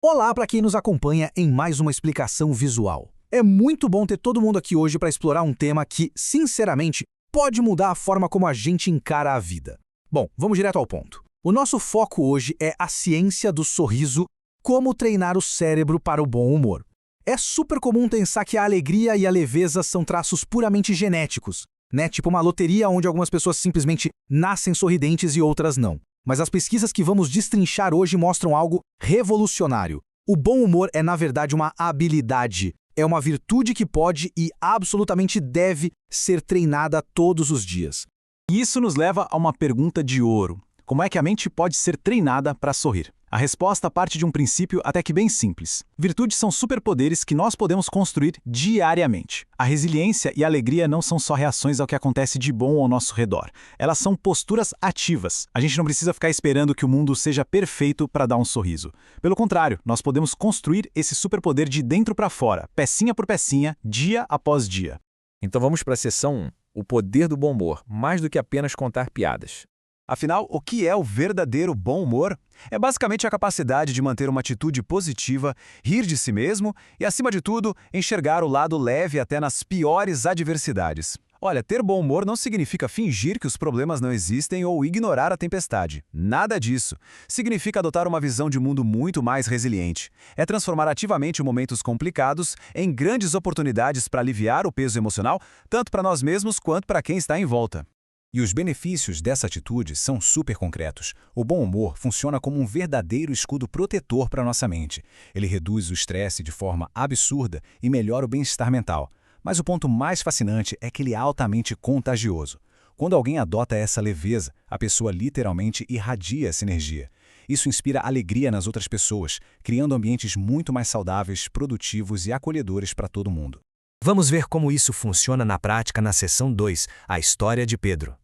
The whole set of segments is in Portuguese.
Olá para quem nos acompanha em mais uma explicação visual. É muito bom ter todo mundo aqui hoje para explorar um tema que, sinceramente, pode mudar a forma como a gente encara a vida. Bom, vamos direto ao ponto. O nosso foco hoje é a ciência do sorriso, como treinar o cérebro para o bom humor. É super comum pensar que a alegria e a leveza são traços puramente genéticos, né? Tipo uma loteria onde algumas pessoas simplesmente nascem sorridentes e outras não. Mas as pesquisas que vamos destrinchar hoje mostram algo revolucionário. O bom humor é, na verdade, uma habilidade. É uma virtude que pode e absolutamente deve ser treinada todos os dias. E isso nos leva a uma pergunta de ouro. Como é que a mente pode ser treinada para sorrir? A resposta parte de um princípio até que bem simples. Virtudes são superpoderes que nós podemos construir diariamente. A resiliência e a alegria não são só reações ao que acontece de bom ao nosso redor. Elas são posturas ativas. A gente não precisa ficar esperando que o mundo seja perfeito para dar um sorriso. Pelo contrário, nós podemos construir esse superpoder de dentro para fora, pecinha por pecinha, dia após dia. Então vamos para a seção 1, o poder do bom humor, mais do que apenas contar piadas. Afinal, o que é o verdadeiro bom humor? É basicamente a capacidade de manter uma atitude positiva, rir de si mesmo e, acima de tudo, enxergar o lado leve até nas piores adversidades. Olha, ter bom humor não significa fingir que os problemas não existem ou ignorar a tempestade. Nada disso. Significa adotar uma visão de mundo muito mais resiliente. É transformar ativamente momentos complicados em grandes oportunidades para aliviar o peso emocional, tanto para nós mesmos quanto para quem está em volta. E os benefícios dessa atitude são super concretos. O bom humor funciona como um verdadeiro escudo protetor para nossa mente. Ele reduz o estresse de forma absurda e melhora o bem-estar mental. Mas o ponto mais fascinante é que ele é altamente contagioso. Quando alguém adota essa leveza, a pessoa literalmente irradia essa energia. Isso inspira alegria nas outras pessoas, criando ambientes muito mais saudáveis, produtivos e acolhedores para todo mundo. Vamos ver como isso funciona na prática na seção 2, a história de Pedro.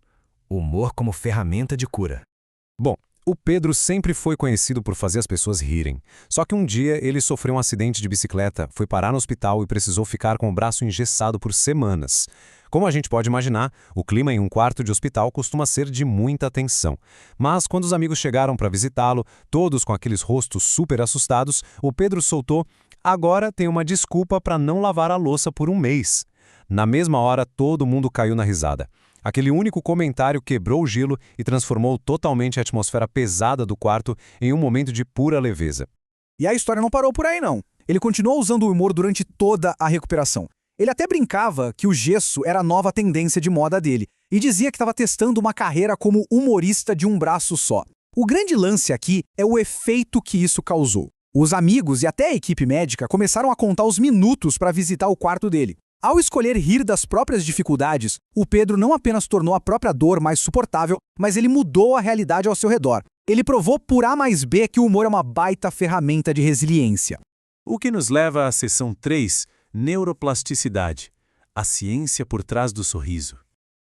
O humor como ferramenta de cura. Bom, o Pedro sempre foi conhecido por fazer as pessoas rirem. Só que um dia ele sofreu um acidente de bicicleta, foi parar no hospital e precisou ficar com o braço engessado por semanas. Como a gente pode imaginar, o clima em um quarto de hospital costuma ser de muita tensão. Mas quando os amigos chegaram para visitá-lo, todos com aqueles rostos super assustados, o Pedro soltou: "Agora tem uma desculpa para não lavar a louça por um mês." Na mesma hora, todo mundo caiu na risada. Aquele único comentário quebrou o gelo e transformou totalmente a atmosfera pesada do quarto em um momento de pura leveza. E a história não parou por aí, não. Ele continuou usando o humor durante toda a recuperação. Ele até brincava que o gesso era a nova tendência de moda dele e dizia que estava testando uma carreira como humorista de um braço só. O grande lance aqui é o efeito que isso causou. Os amigos e até a equipe médica começaram a contar os minutos para visitar o quarto dele. Ao escolher rir das próprias dificuldades, o Pedro não apenas tornou a própria dor mais suportável, mas ele mudou a realidade ao seu redor. Ele provou por A mais B que o humor é uma baita ferramenta de resiliência. O que nos leva à seção 3, neuroplasticidade, a ciência por trás do sorriso.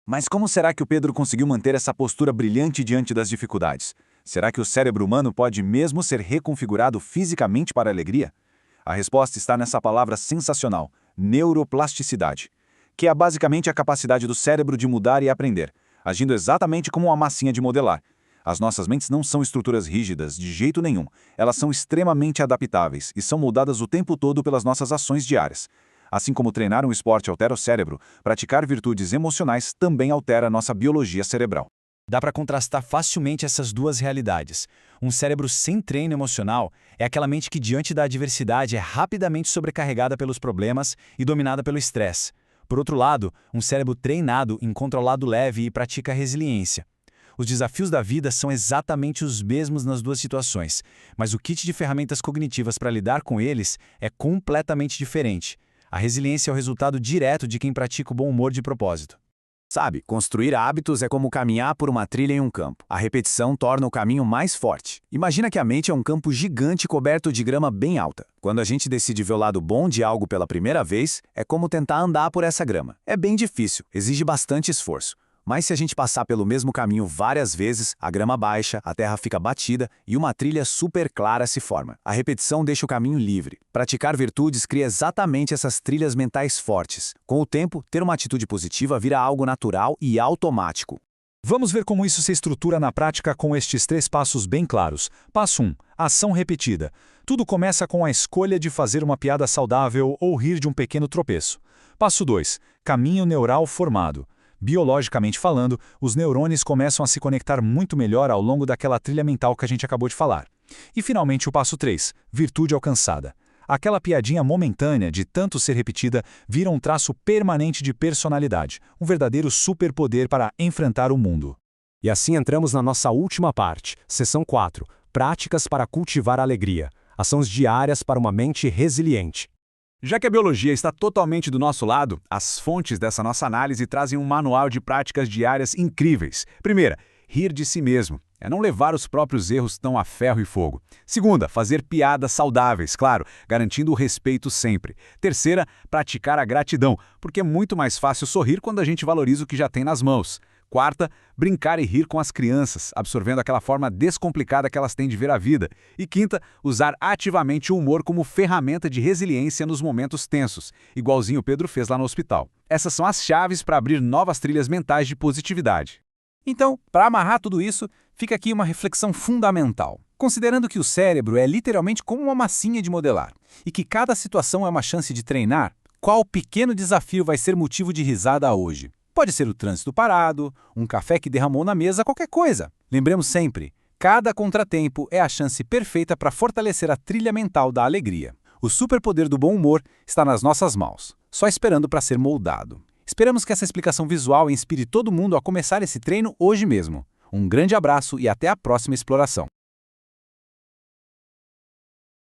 Mas como será que o Pedro conseguiu manter essa postura brilhante diante das dificuldades? Será que o cérebro humano pode mesmo ser reconfigurado fisicamente para a alegria? A resposta está nessa palavra sensacional, neuroplasticidade, que é basicamente a capacidade do cérebro de mudar e aprender, agindo exatamente como uma massinha de modelar. As nossas mentes não são estruturas rígidas, de jeito nenhum. Elas são extremamente adaptáveis e são moldadas o tempo todo pelas nossas ações diárias. Assim como treinar um esporte altera o cérebro, praticar virtudes emocionais também altera nossa biologia cerebral. Dá para contrastar facilmente essas duas realidades. Um cérebro sem treino emocional é aquela mente que, diante da adversidade, é rapidamente sobrecarregada pelos problemas e dominada pelo estresse. Por outro lado, um cérebro treinado encontra o lado leve e pratica a resiliência. Os desafios da vida são exatamente os mesmos nas duas situações, mas o kit de ferramentas cognitivas para lidar com eles é completamente diferente. A resiliência é o resultado direto de quem pratica o bom humor de propósito. Sabe, construir hábitos é como caminhar por uma trilha em um campo. A repetição torna o caminho mais forte. Imagina que a mente é um campo gigante coberto de grama bem alta. Quando a gente decide ver o lado bom de algo pela primeira vez, é como tentar andar por essa grama. É bem difícil, exige bastante esforço. Mas se a gente passar pelo mesmo caminho várias vezes, a grama baixa, a terra fica batida e uma trilha super clara se forma. A repetição deixa o caminho livre. Praticar virtudes cria exatamente essas trilhas mentais fortes. Com o tempo, ter uma atitude positiva vira algo natural e automático. Vamos ver como isso se estrutura na prática com estes 3 passos bem claros. Passo 1. Ação repetida. Tudo começa com a escolha de fazer uma piada saudável ou rir de um pequeno tropeço. Passo 2. Caminho neural formado. Biologicamente falando, os neurônios começam a se conectar muito melhor ao longo daquela trilha mental que a gente acabou de falar. E finalmente o passo 3. Virtude alcançada. Aquela piadinha momentânea de tanto ser repetida vira um traço permanente de personalidade, um verdadeiro superpoder para enfrentar o mundo. E assim entramos na nossa última parte, seção 4, práticas para cultivar a alegria, ações diárias para uma mente resiliente. Já que a biologia está totalmente do nosso lado, as fontes dessa nossa análise trazem um manual de práticas diárias incríveis. Primeira, rir de si mesmo. É não levar os próprios erros tão a ferro e fogo. Segunda, fazer piadas saudáveis, claro, garantindo o respeito sempre. Terceira, praticar a gratidão, porque é muito mais fácil sorrir quando a gente valoriza o que já tem nas mãos. Quarta, brincar e rir com as crianças, absorvendo aquela forma descomplicada que elas têm de ver a vida. E quinta, usar ativamente o humor como ferramenta de resiliência nos momentos tensos, igualzinho o Pedro fez lá no hospital. Essas são as chaves para abrir novas trilhas mentais de positividade. Então, para amarrar tudo isso, fica aqui uma reflexão fundamental. Considerando que o cérebro é literalmente como uma massinha de modelar, e que cada situação é uma chance de treinar, qual pequeno desafio vai ser motivo de risada hoje? Pode ser o trânsito parado, um café que derramou na mesa, qualquer coisa. Lembremos sempre, cada contratempo é a chance perfeita para fortalecer a trilha mental da alegria. O superpoder do bom humor está nas nossas mãos, só esperando para ser moldado. Esperamos que essa explicação visual inspire todo mundo a começar esse treino hoje mesmo. Um grande abraço e até a próxima exploração.